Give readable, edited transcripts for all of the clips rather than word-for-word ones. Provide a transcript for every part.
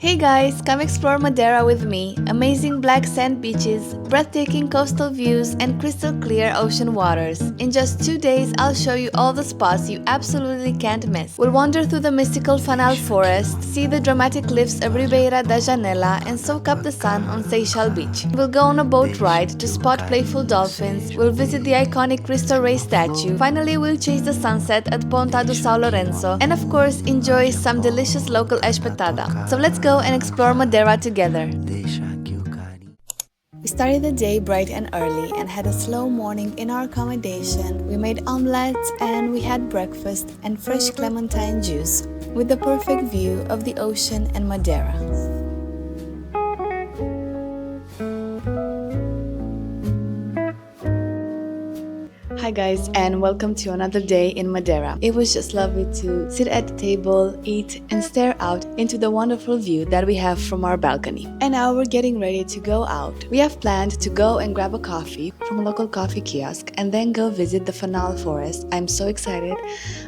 Hey guys, come explore Madeira with me. Amazing black sand beaches, breathtaking coastal views, and crystal clear ocean waters. In just 2 days, I'll show you all the spots you absolutely can't miss. We'll wander through the mystical Fanal Forest, see the dramatic cliffs of Ribeira da Janela, and soak up the sun on Seixal Beach. We'll go on a boat ride to spot playful dolphins, we'll visit the iconic Cristo Rei Statue, finally we'll chase the sunset at Ponta do Sao Lorenço, and of course enjoy some delicious local espetada. So let's go and explore Madeira together. We started the day bright and early and had a slow morning in our accommodation. We made omelets and we had breakfast and fresh clementine juice with the perfect view of the ocean and Madeira. Hi guys, and welcome to another day in Madeira. It was just lovely to sit at the table, eat and stare out into the wonderful view that we have from our balcony. And now we're getting ready to go out. We have planned to go and grab a coffee from a local coffee kiosk and then go visit the Fanal Forest. I'm so excited.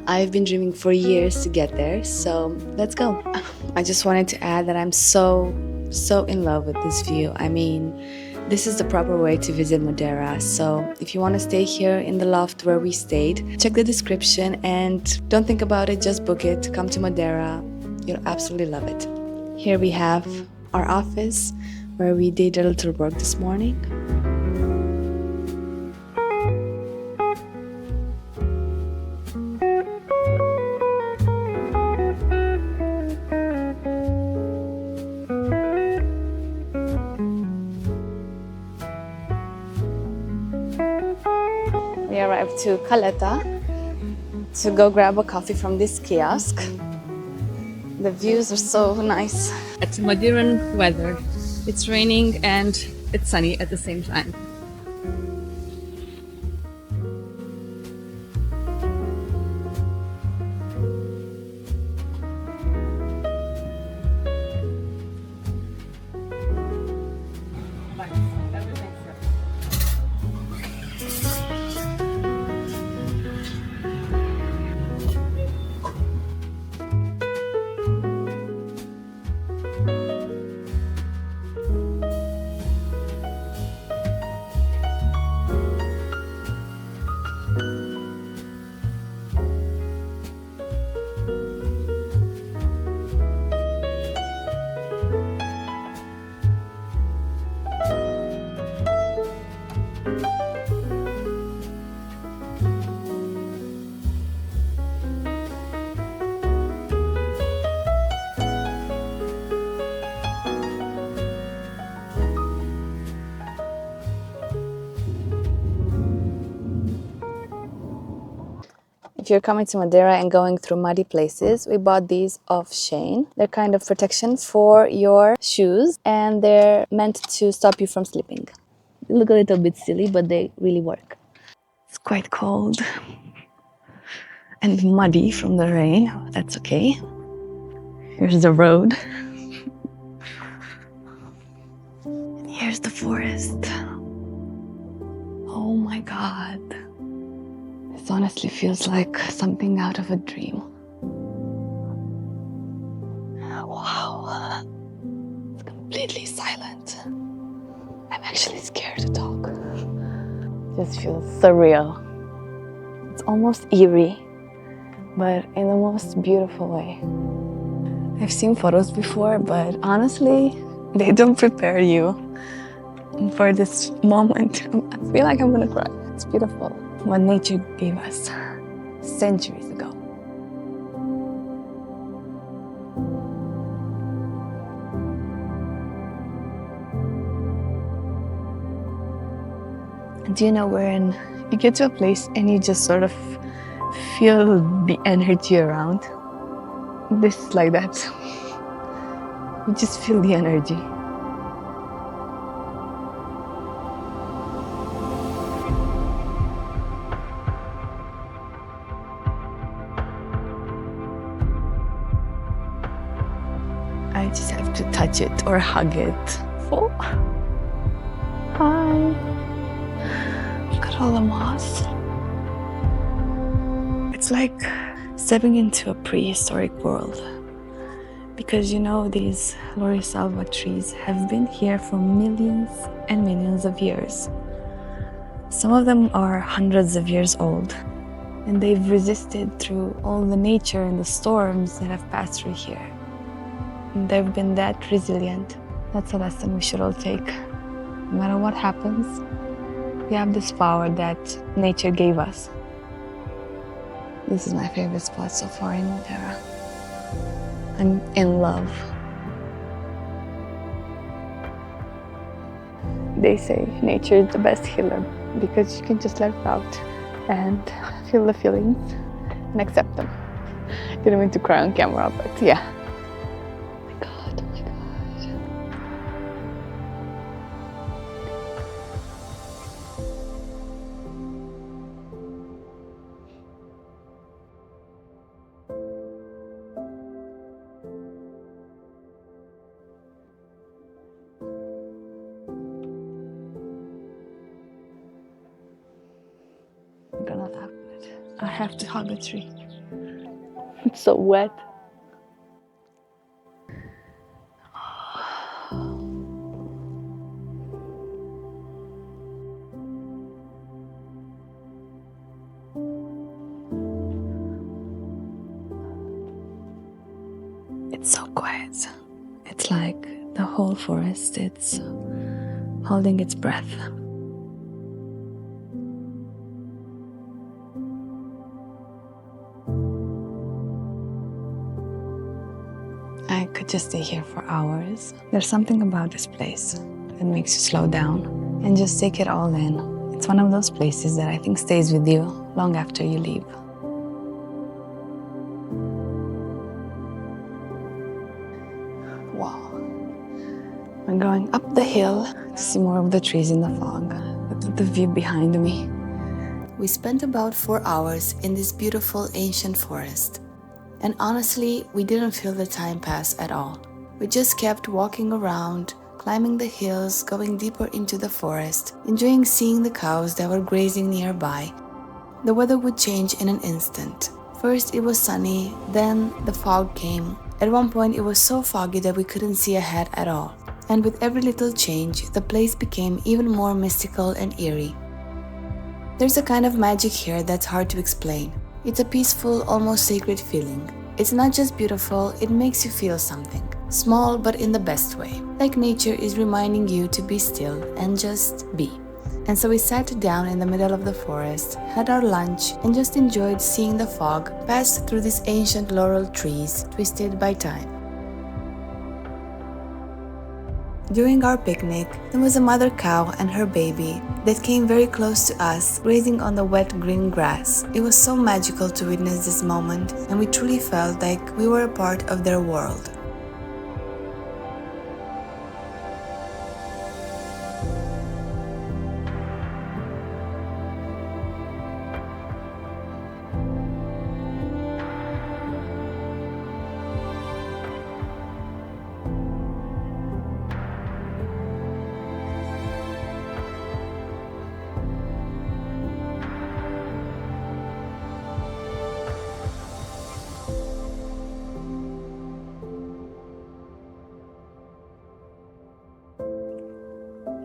I've been dreaming for years to get there, so let's go. I just wanted to add that I'm so in love with this view. I mean, this is the proper way to visit Madeira, so if you want to stay here in the loft where we stayed, check the description and don't think about it, just book it. Come to Madeira, you'll absolutely love it. Here we have our office where we did a little work this morning. We arrived to Caleta to go grab a coffee from this kiosk. The views are so nice. It's Madeiran weather. It's raining and it's sunny at the same time. If you're coming to Madeira and going through muddy places, we bought these off Shein. They're kind of protection for your shoes and they're meant to stop you from slipping. They look a little bit silly, but they really work. It's quite cold and muddy from the rain. That's okay. Here's the road. And here's the forest. Oh my God. This honestly feels like something out of a dream. Wow. It's completely silent. I'm actually scared to talk. It just feels surreal. It's almost eerie, but in the most beautiful way. I've seen photos before, but honestly, they don't prepare you for this moment. I feel like I'm gonna cry. It's beautiful. What nature gave us centuries ago. Do you know when you get to a place and you just sort of feel the energy around? This is like that. You just feel the energy. I just have to touch it or hug it. Oh. Hi. Look at all the moss. It's like stepping into a prehistoric world. Because these Lorisalva trees have been here for millions and millions of years. Some of them are hundreds of years old, and they've resisted through all the nature and the storms that have passed through here. And they've been that resilient. That's a lesson we should all take. No matter what happens, we have this power that nature gave us. This is my favorite spot so far in Madeira. I'm in love. They say nature is the best healer because you can just let it out and feel the feelings and accept them. Didn't mean to cry on camera, but yeah. Oh my God. I'm gonna laugh, but I have to hug a tree. It's so wet. It's so quiet. It's like the whole forest, it's holding its breath. I could just stay here for hours. There's something about this place that makes you slow down and just take it all in. It's one of those places that I think stays with you long after you leave. Wow. I'm going up the hill to see more of the trees in the fog. Look at the view behind me. We spent about 4 hours in this beautiful ancient forest. And honestly, we didn't feel the time pass at all. We just kept walking around, climbing the hills, going deeper into the forest, enjoying seeing the cows that were grazing nearby. The weather would change in an instant. First it was sunny, then the fog came. At one point it was so foggy that we couldn't see ahead at all. And with every little change, the place became even more mystical and eerie. There's a kind of magic here that's hard to explain. It's a peaceful, almost sacred feeling. It's not just beautiful, it makes you feel something. Small, but in the best way. Like nature is reminding you to be still and just be. And so we sat down in the middle of the forest, had our lunch, and just enjoyed seeing the fog pass through these ancient laurel trees, twisted by time. During our picnic, there was a mother cow and her baby that came very close to us, grazing on the wet green grass. It was so magical to witness this moment, and we truly felt like we were a part of their world.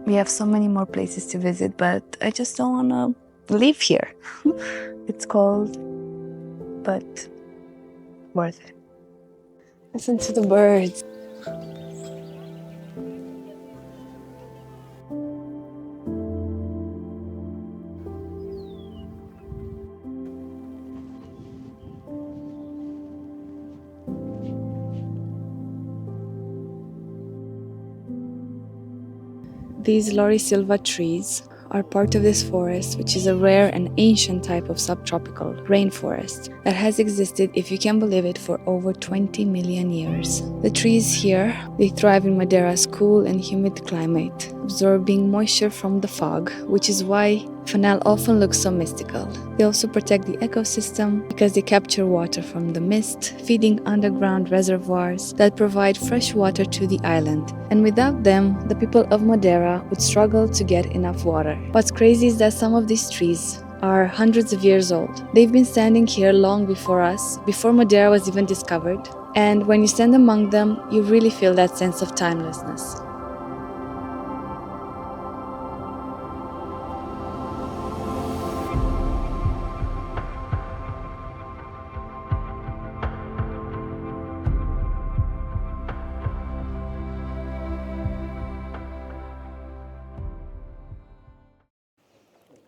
We have so many more places to visit, but I just don't want to live here. It's cold, but worth it. Listen to the birds. These Lorisilva trees are part of this forest, which is a rare and ancient type of subtropical rainforest that has existed, if you can believe it, for over 20 million years. The trees here, they thrive in Madeira's cool and humid climate, absorbing moisture from the fog, which is why Fanal often looks so mystical. They also protect the ecosystem because they capture water from the mist, feeding underground reservoirs that provide fresh water to the island. And without them, the people of Madeira would struggle to get enough water. What's crazy is that some of these trees are hundreds of years old. They've been standing here long before us, before Madeira was even discovered. And when you stand among them, you really feel that sense of timelessness.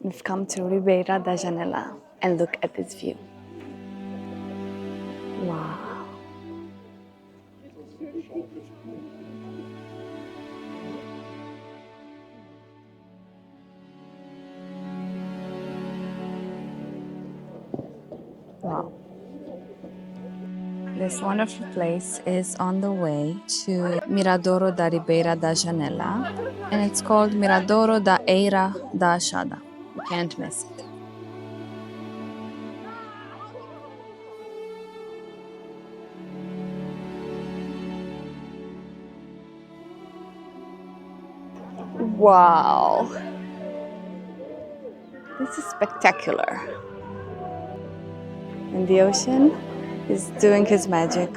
We've come to Ribeira da Janela and look at this view. Wow. Wow. This wonderful place is on the way to Miradouro da Ribeira da Janela, and it's called Miradouro da Eira da Achada. You can't miss it. Wow. This is spectacular. And the ocean is doing his magic.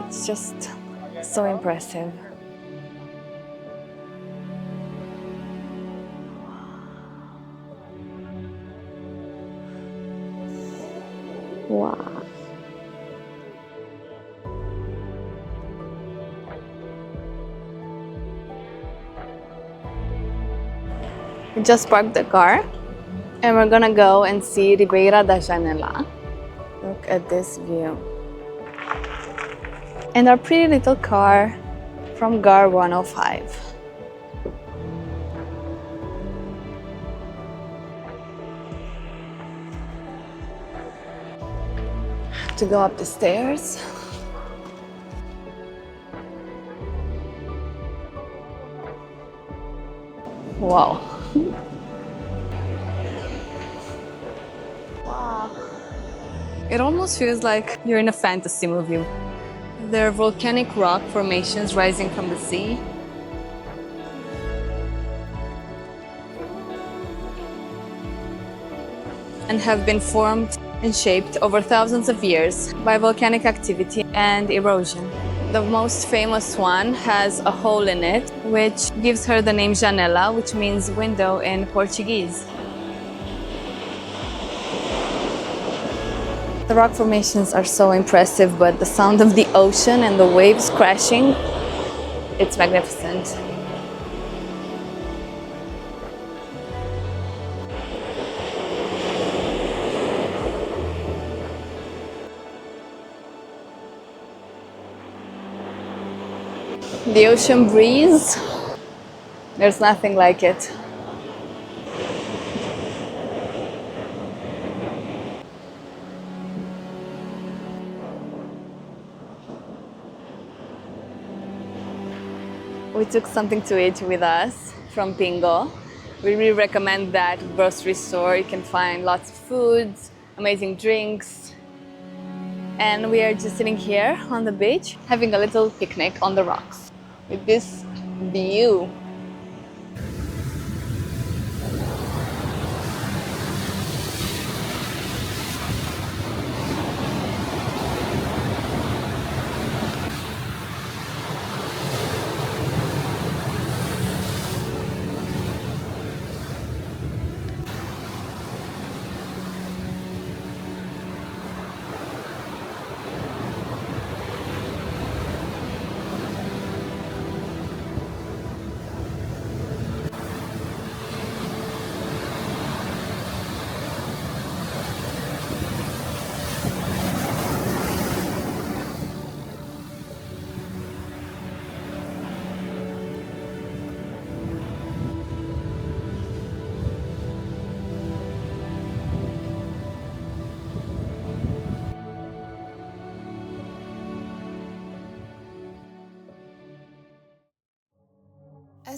It's just so impressive. Wow. We just parked the car and we're gonna go and see Ribeira da Janela. Look at this view. And our pretty little car from GAR 105. To go up the stairs. Wow. Wow. It almost feels like you're in a fantasy movie. There are volcanic rock formations rising from the sea. And have been formed and shaped over thousands of years by volcanic activity and erosion. The most famous one has a hole in it, which gives her the name Janela, which means window in Portuguese. The rock formations are so impressive, but the sound of the ocean and the waves crashing, it's magnificent. The ocean breeze, there's nothing like it. We took something to eat with us from Pingo. We really recommend that grocery store. You can find lots of foods, amazing drinks. And we are just sitting here on the beach, having a little picnic on the rocks with this view.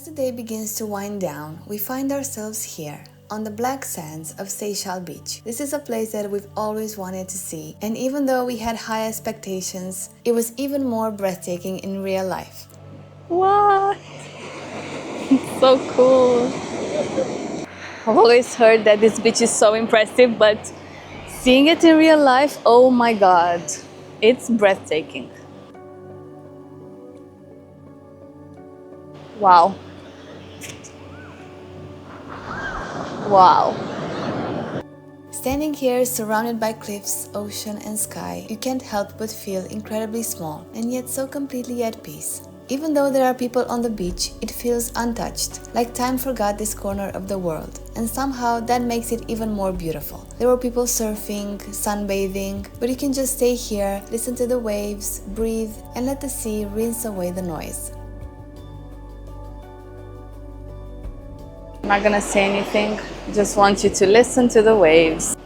As the day begins to wind down, we find ourselves here, on the black sands of Seixal Beach. This is a place that we've always wanted to see, and even though we had high expectations, it was even more breathtaking in real life. What? So cool. I've always heard that this beach is so impressive, but seeing it in real life, oh my god, it's breathtaking. Wow. Wow. Standing here surrounded by cliffs, ocean and sky, you can't help but feel incredibly small and yet so completely at peace. Even though there are people on the beach, it feels untouched, like time forgot this corner of the world, and somehow that makes it even more beautiful. There were people surfing, sunbathing, but you can just stay here, listen to the waves, breathe, and let the sea rinse away the noise. I'm not gonna say anything, just want you to listen to the waves.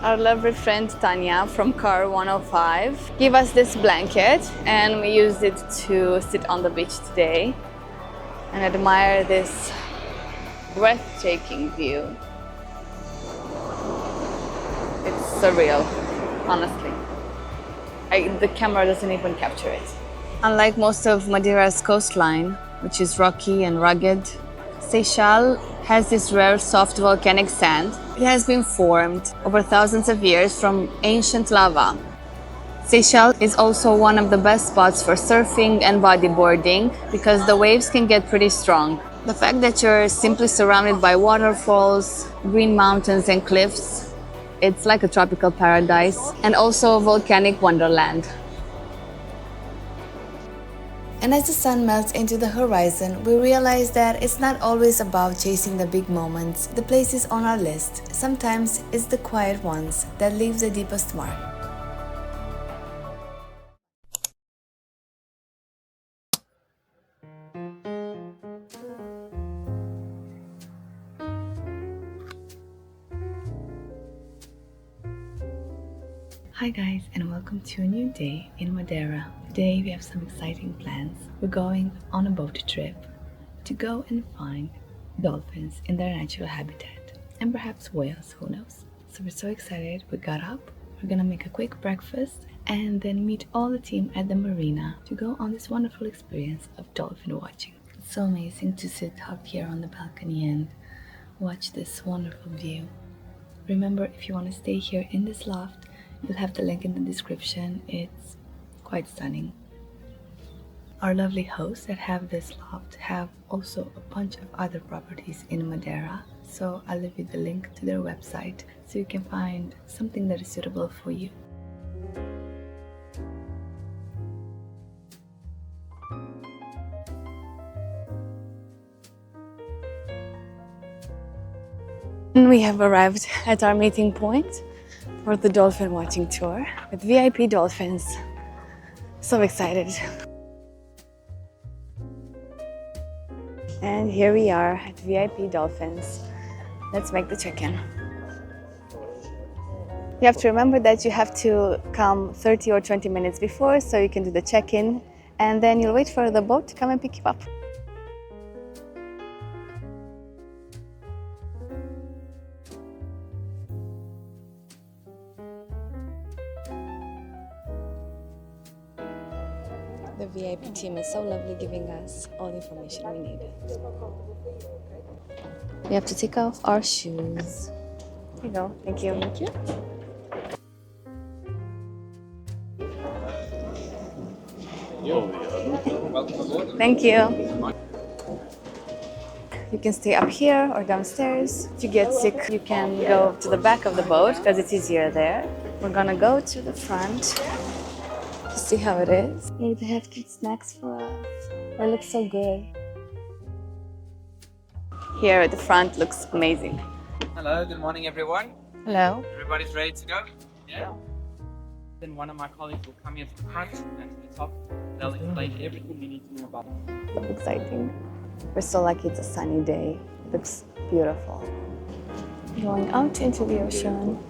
Our lovely friend Tanya from car 105 gave us this blanket and we used it to sit on the beach today and admire this breathtaking view. It's surreal, honestly. The camera doesn't even capture it. Unlike most of Madeira's coastline, which is rocky and rugged, Seixal has this rare soft volcanic sand. It has been formed over thousands of years from ancient lava. Seixal is also one of the best spots for surfing and bodyboarding because the waves can get pretty strong. The fact that you're simply surrounded by waterfalls, green mountains and cliffs, it's like a tropical paradise and also a volcanic wonderland. And as the sun melts into the horizon, we realize that it's not always about chasing the big moments, the places on our list. Sometimes it's the quiet ones that leave the deepest mark. Hi guys, and welcome to a new day in Madeira. Today we have some exciting plans. We're going on a boat trip to go and find dolphins in their natural habitat, and perhaps whales, who knows. So we're so excited. We got up, we're gonna make a quick breakfast and then meet all the team at the marina to go on this wonderful experience of dolphin watching. It's so amazing to sit up here on the balcony and watch this wonderful view. Remember, if you want to stay here in this loft, you'll have the link in the description. It's quite stunning. Our lovely hosts that have this loft have also a bunch of other properties in Madeira, so I'll leave you the link to their website so you can find something that is suitable for you. We have arrived at our meeting point for the dolphin watching tour with VIP dolphins. So excited. And here we are at VIP Dolphins. Let's make the check-in. You have to remember that you have to come 30 or 20 minutes before so you can do the check-in, and then you'll wait for the boat to come and pick you up. The VIP team is so lovely, giving us all the information we need. We have to take off our shoes. Here you go. Thank you. Thank you. Thank you. You can stay up here or downstairs. If you get sick, you can go to the back of the boat because it's easier there. We're gonna go to the front to see how it is. Hey, they have cute snacks for us. They look so good. Here at the front looks amazing. Hello, good morning everyone. Hello. Everybody's ready to go? Yeah. Then one of my colleagues will come here to the front and to the top. They'll explain everything you need to know about it. So exciting. We're so lucky it's a sunny day. It looks beautiful. Going out into the ocean.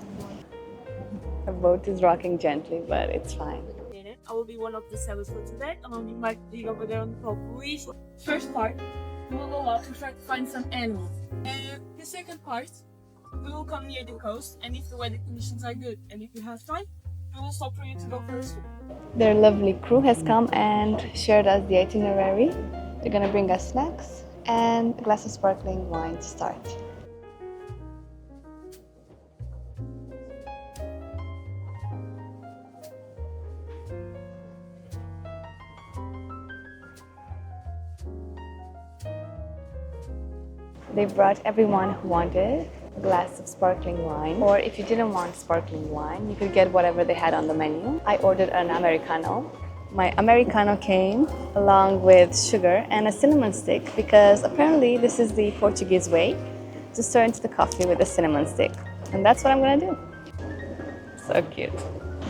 The boat is rocking gently, but it's fine. I will be one of the sellers for today, along with my colleague over there on the top. First part, we will go out to try to find some animals. And the second part, we will come near the coast, and if the weather conditions are good and if you have time, we will stop for you to go for a swim. Their lovely crew has come and shared us the itinerary. They're gonna bring us snacks and a glass of sparkling wine to start. They brought everyone who wanted a glass of sparkling wine, or if you didn't want sparkling wine, you could get whatever they had on the menu. I ordered an Americano. My Americano came along with sugar and a cinnamon stick because apparently this is the Portuguese way to stir into the coffee with a cinnamon stick. And that's what I'm gonna do. So cute.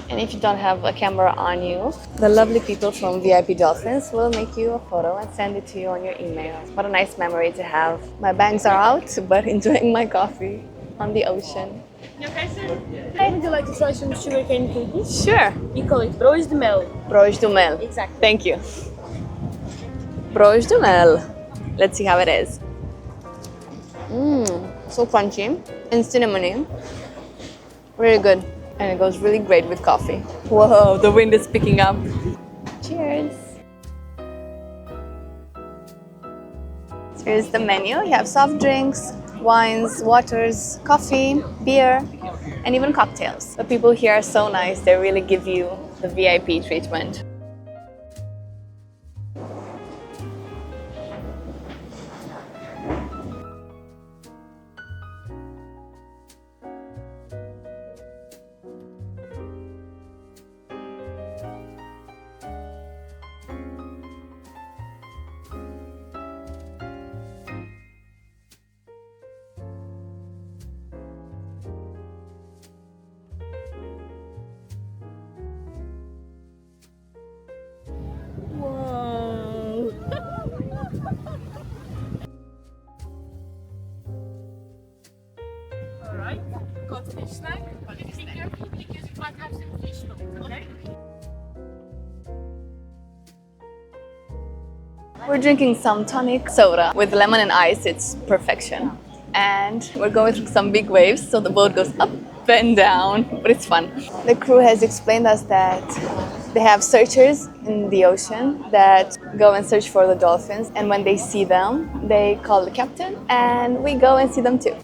And if you don't have a camera on you, the lovely people from VIP Dolphins will make you a photo and send it to you on your email. What a nice memory to have. My bangs are out, but enjoying my coffee on the ocean. You okay, sir? Hey, would you like to try some sugarcane cookies? Sure. You call it broche de mel. Broche de mel. Exactly. Thank you. Broche de mel. Let's see how it is. So crunchy and cinnamony. Really good. And it goes really great with coffee. Whoa, the wind is picking up. Cheers. Here's the menu. You have soft drinks, wines, waters, coffee, beer, and even cocktails. The people here are so nice. They really give you the VIP treatment. Whoa. Alright, got a fish snack. Be careful because you might have some fish noodles, okay? We're drinking some tonic soda with lemon and ice. It's perfection. And we're going through some big waves, so the boat goes up and down, but it's fun. The crew has explained us that they have searchers in the ocean that go and search for the dolphins, and when they see them, they call the captain, and we go and see them too.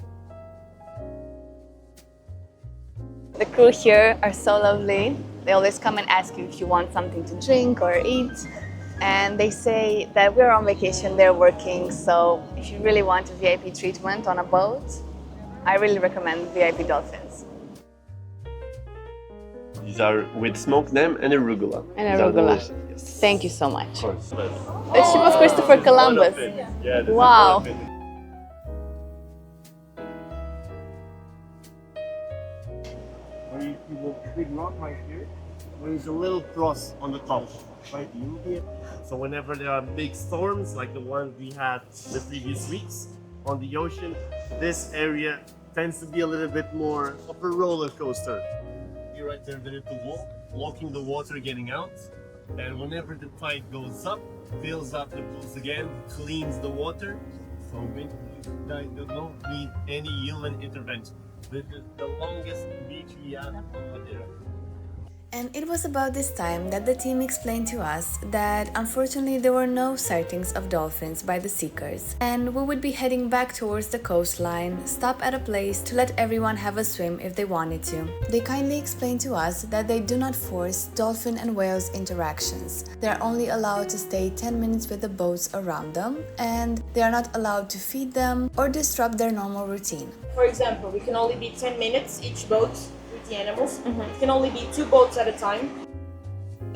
The crew here are so lovely. They always come and ask you if you want something to drink or eat. And they say that we're on vacation, they're working, so if you really want a VIP treatment on a boat, I really recommend VIP Dolphins. These are with smoked lamb and arugula. And These are arugula. delicious, yes. Thank you so much. Of course. The ship of Christopher Columbus. Yeah, this Wow. is one of it. Where you see the big rock right here, there is a little cross on the top. Right, you here. So whenever there are big storms, like the one we had the previous weeks on the ocean, this area tends to be a little bit more of a roller coaster. You're right there, ready to walk, blocking the water getting out. And whenever the tide goes up, fills up the pools again, cleans the water. So when you don't need any human intervention. This is the longest beach we have on Madeira. And it was about this time that the team explained to us that unfortunately there were no sightings of dolphins by the seekers, and we would be heading back towards the coastline, stop at a place to let everyone have a swim if they wanted to. They kindly explained to us that they do not force dolphin and whales interactions. They are only allowed to stay 10 minutes with the boats around them, and they are not allowed to feed them or disrupt their normal routine. For example, we can only be 10 minutes each boat with the animals. It can only be 2 boats at a time.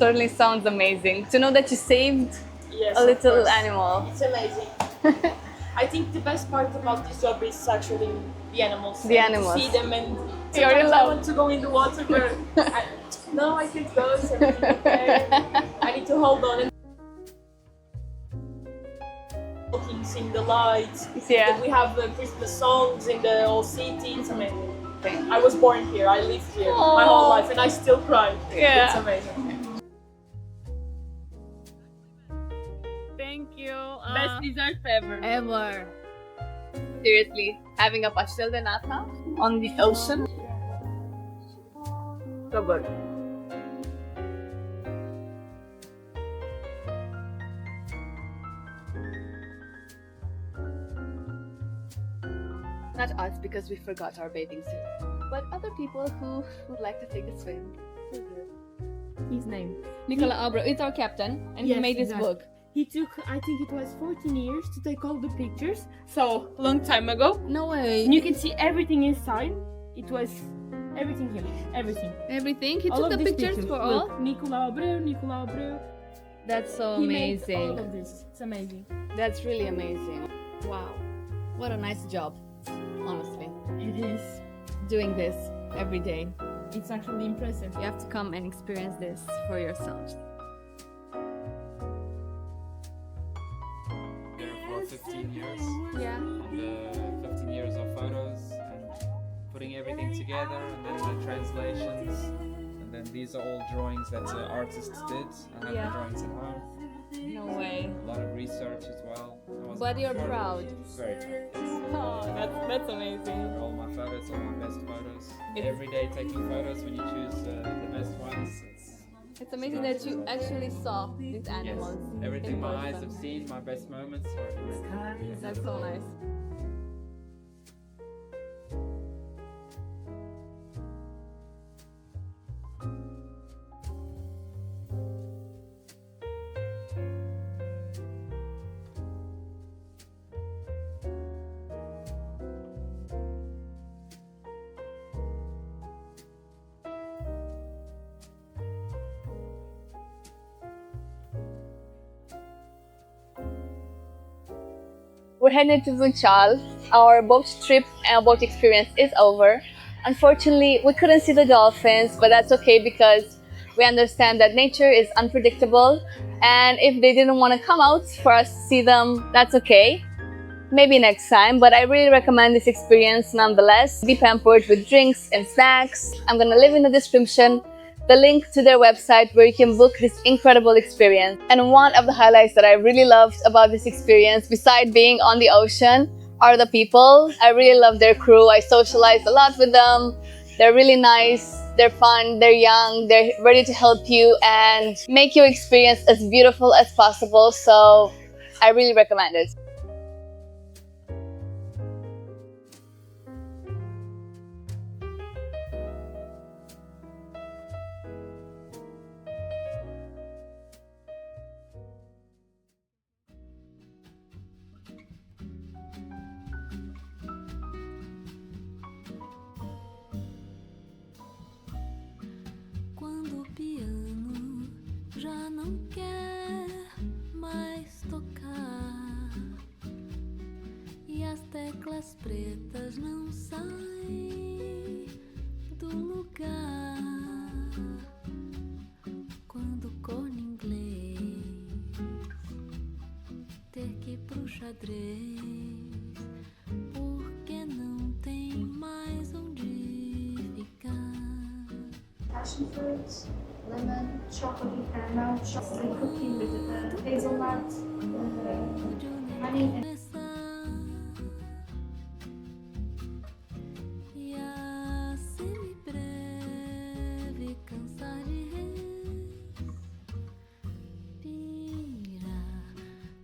Certainly sounds amazing to know that you saved Yes, a of little course. animal. It's amazing. I think the best part about this job is actually the animals. The and animals. To see them and You're in sometimes I love. want to go in the water, but no, I can't go. It's everything okay. I need to hold on and walking, seeing the lights. Yeah. We have the Christmas songs in the whole city. It's amazing. I was born here. I lived here my whole life, and I still cry. Yeah. It's amazing. Thank you. Best dessert ever. Ever. Seriously, having a pastel de nata on the ocean. So good. Not us because we forgot our bathing suit, but other people who would like to take a swim. His name. Nicola Abreu is our captain, and he Yes, made this exactly. book. He took, I think it was 14 years to take all the pictures. So, long time ago. No way. And you can see everything inside. It was everything here. Everything. Everything. He All took of the these pictures for all. Look, Nicola Abreu. That's so He made all amazing. of this. It's amazing. That's really amazing. Wow. What a nice job, honestly. It is. Doing this every day. It's actually impressive. You have to come and experience this for yourselves. Here for 15 years. Yeah. And 15 years of photos and putting everything together, and then the translations. And then these are all drawings that the artists did. I have Yeah. the drawings at home. No way. A lot of research as well. I was But you're proud. Very proud. Yes. Oh, that's amazing. All my photos, all my best photos. Every day taking photos when you choose the best ones. It's amazing that you actually saw these Yes, animals. everything in my eyes person. have seen, my best moments are That's so nice. We're headed to Funchal. Our boat trip and boat experience is over. Unfortunately, we couldn't see the dolphins, but that's okay because we understand that nature is unpredictable. And if they didn't want to come out for us to see them, that's okay. Maybe next time, but I really recommend this experience nonetheless. Be pampered with drinks and snacks. I'm gonna leave in the description the link to their website where you can book this incredible experience. And one of the highlights that I really loved about this experience, besides being on the ocean, are the people. I really love their crew. I socialized a lot with them. They're really nice, they're fun, they're young, they're ready to help you and make your experience as beautiful as possible. So I really recommend it. Quando o piano já não quer mais tocar e as teclas pretas não saem do lugar, quando o corno inglês ter que ir pro xadrez porque não tem mais onde ficar. Passion fruit, lemon, chocolate caramel, chocolate cookie with hazelnut, honey and E a semi-breve cansar de respira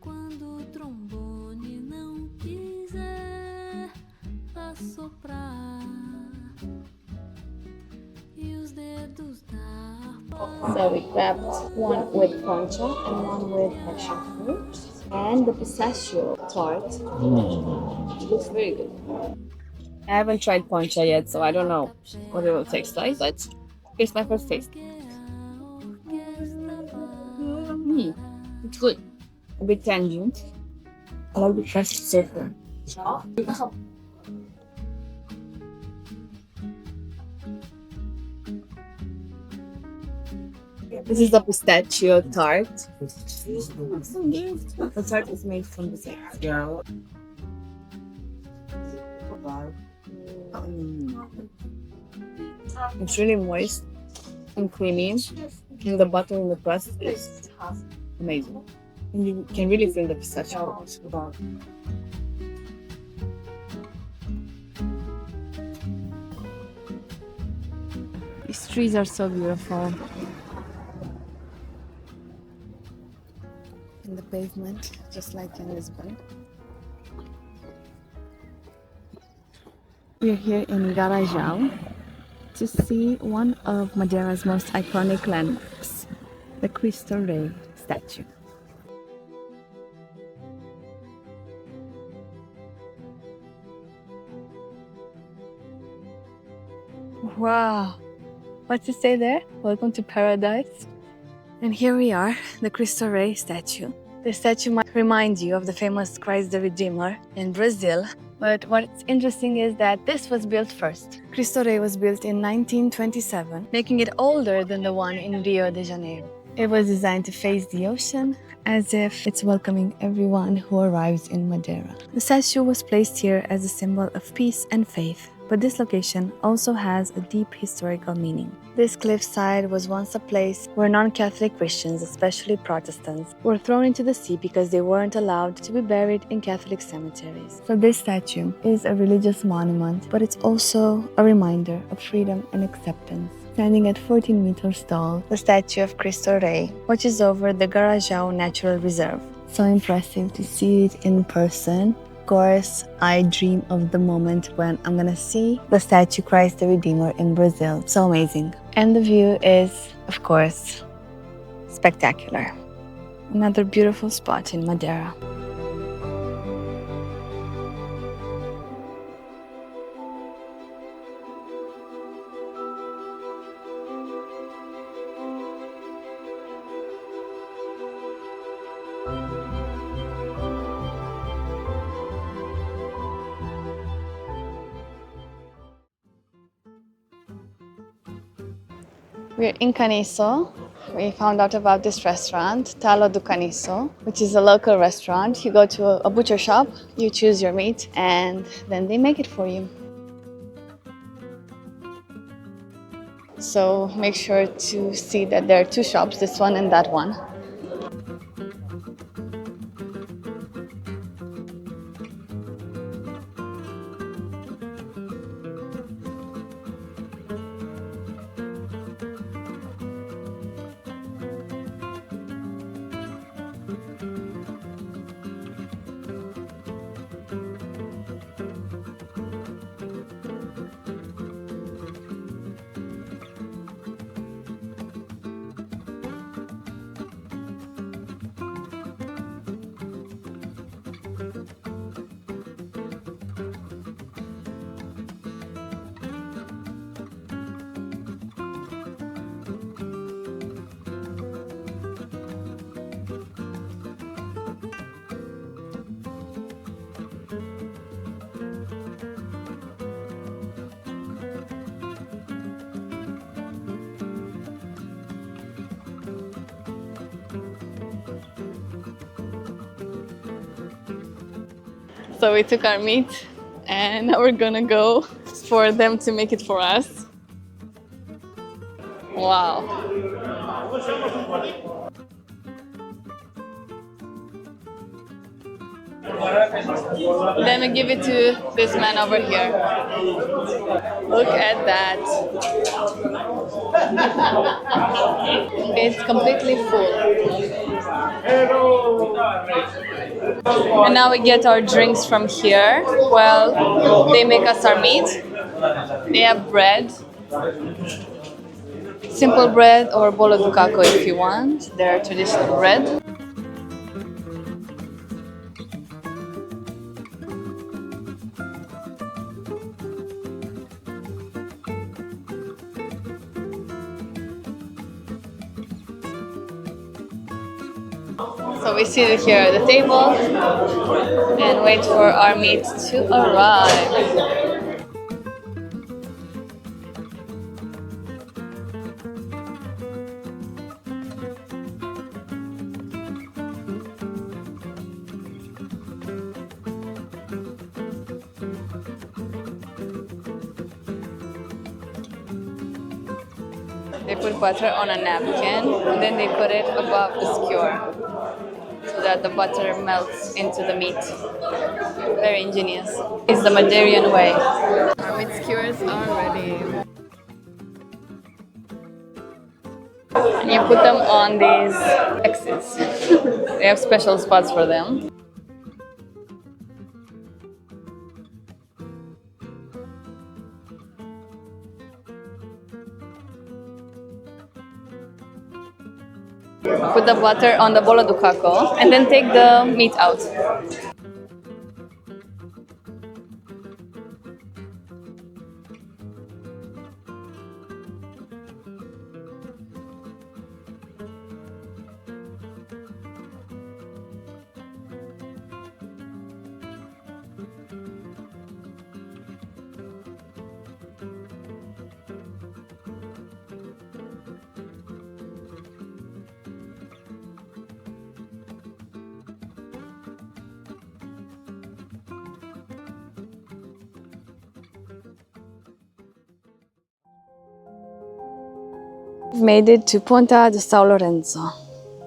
quando o trombone não quiser assoprar e os dedos da harpa. So we grabbed one with poncha and one with passion fruit and the pistachio tart. It looks very good. I haven't tried poncha yet, so I don't know what it will taste like, but here's my first taste. It's good. A bit tangy. I love the crust surfer. This is the pistachio tart. The tart is made from pistachio. It's really moist and creamy, and the butter in the crust is amazing. And you can really feel the pistachio. These trees are so beautiful. And the pavement, just like in Lisbon. We're here in Garajal to see one of Madeira's most iconic landmarks, the Cristo Rei Statue. Wow! What's it say there? Welcome to paradise. And here we are, the Cristo Rei statue. The statue might remind you of the famous Christ the Redeemer in Brazil. But what's interesting is that this was built first. Cristo Rei was built in 1927, making it older than the one in Rio de Janeiro. It was designed to face the ocean, as if it's welcoming everyone who arrives in Madeira. The statue was placed here as a symbol of peace and faith. But this location also has a deep historical meaning. This cliffside was once a place where non-Catholic Christians, especially Protestants, were thrown into the sea because they weren't allowed to be buried in Catholic cemeteries. So this statue is a religious monument, but it's also a reminder of freedom and acceptance. Standing at 14 meters tall, the statue of Cristo Rei watches over the Garajal Natural Reserve. So impressive to see it in person. Of course, I dream of the moment when I'm gonna see the statue Christ the Redeemer in Brazil. So amazing. And the view is, of course, spectacular. Another beautiful spot in Madeira. We're in Caniço. We found out about this restaurant, Talo do Caniço, which is a local restaurant. You go to a butcher shop, you choose your meat, and then they make it for you. So make sure to see that there are two shops, this one and that one. So we took our meat and now we're gonna go for them to make it for us. Wow. Then we give it to this man over here. Look at that. It's completely full. And now we get our drinks from here. Well, they make us our meat. They have bread. Simple bread or bolo do caco if you want. Their traditional bread. So we sit here at the table and wait for our meat to arrive. They put butter on a napkin and then they put it above the skewer so that the butter melts into the meat. Very ingenious. It's the Madeiran way. Our meat skewers are ready. And you put them on these X's. They have special spots for them. Put the butter on the bolo do caco and then take the meat out. We've made it to Ponta de São Lourenço,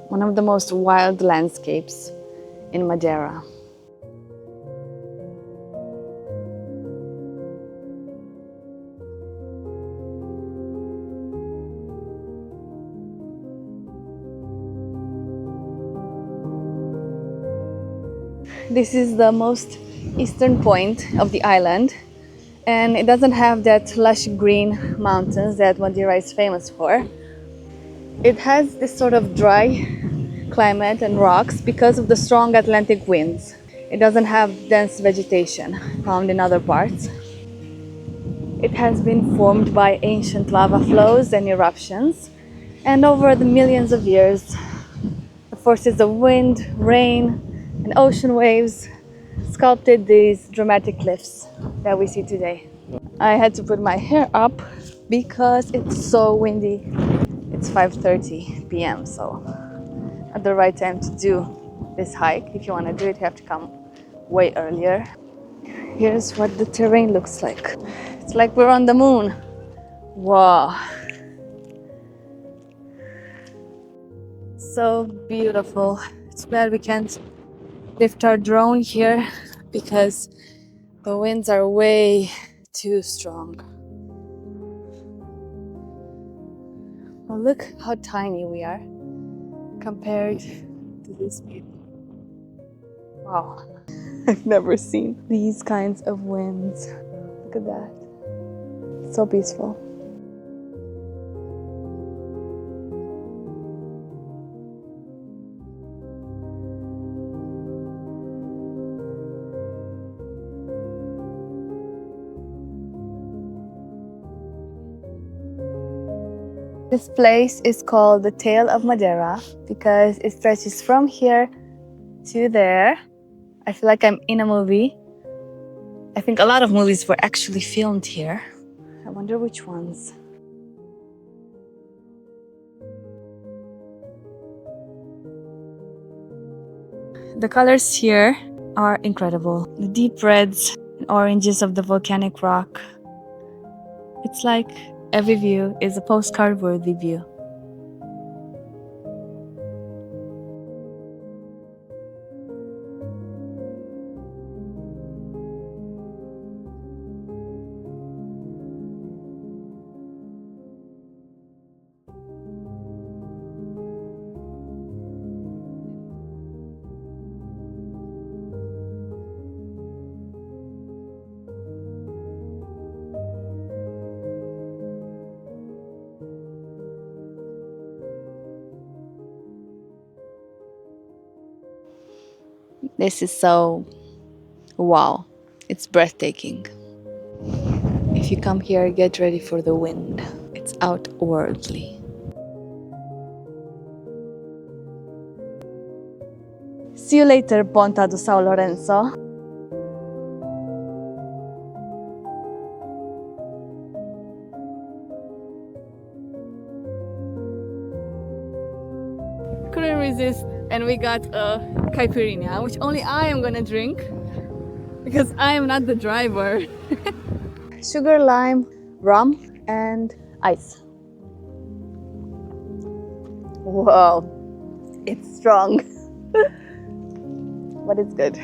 one of the most wild landscapes in Madeira. This is the most eastern point of the island, and it doesn't have that lush green mountains that Madeira is famous for. It has this sort of dry climate and rocks because of the strong Atlantic winds. It doesn't have dense vegetation found in other parts. It has been formed by ancient lava flows and eruptions, and over the millions of years, the forces of wind, rain, and ocean waves sculpted these dramatic cliffs that we see today. I had to put my hair up because it's so windy. It's 5:30 p.m. so at the right time to do this hike. If you want to do it, you have to come way earlier. Here's what the terrain looks like. It's like we're on the moon. Wow. So beautiful. It's glad we can't lift our drone here because the winds are way too strong. Well, look how tiny we are compared to these people. Wow. I've never seen these kinds of winds. Look at that. So peaceful. This place is called the Tail of Madeira because it stretches from here to there. I feel like I'm in a movie. I think a lot of movies were actually filmed here. I wonder which ones. The colors here are incredible. The deep reds and oranges of the volcanic rock. It's like every view is a postcard-worthy view. This is so wow. It's breathtaking. If you come here, get ready for the wind. It's outwardly. See you later, Ponta do São Lourenço. Couldn't resist, and we got a caipirinha, which only I am gonna drink because I am not the driver. Sugar, lime, rum, and ice. Wow, it's strong, but it's good.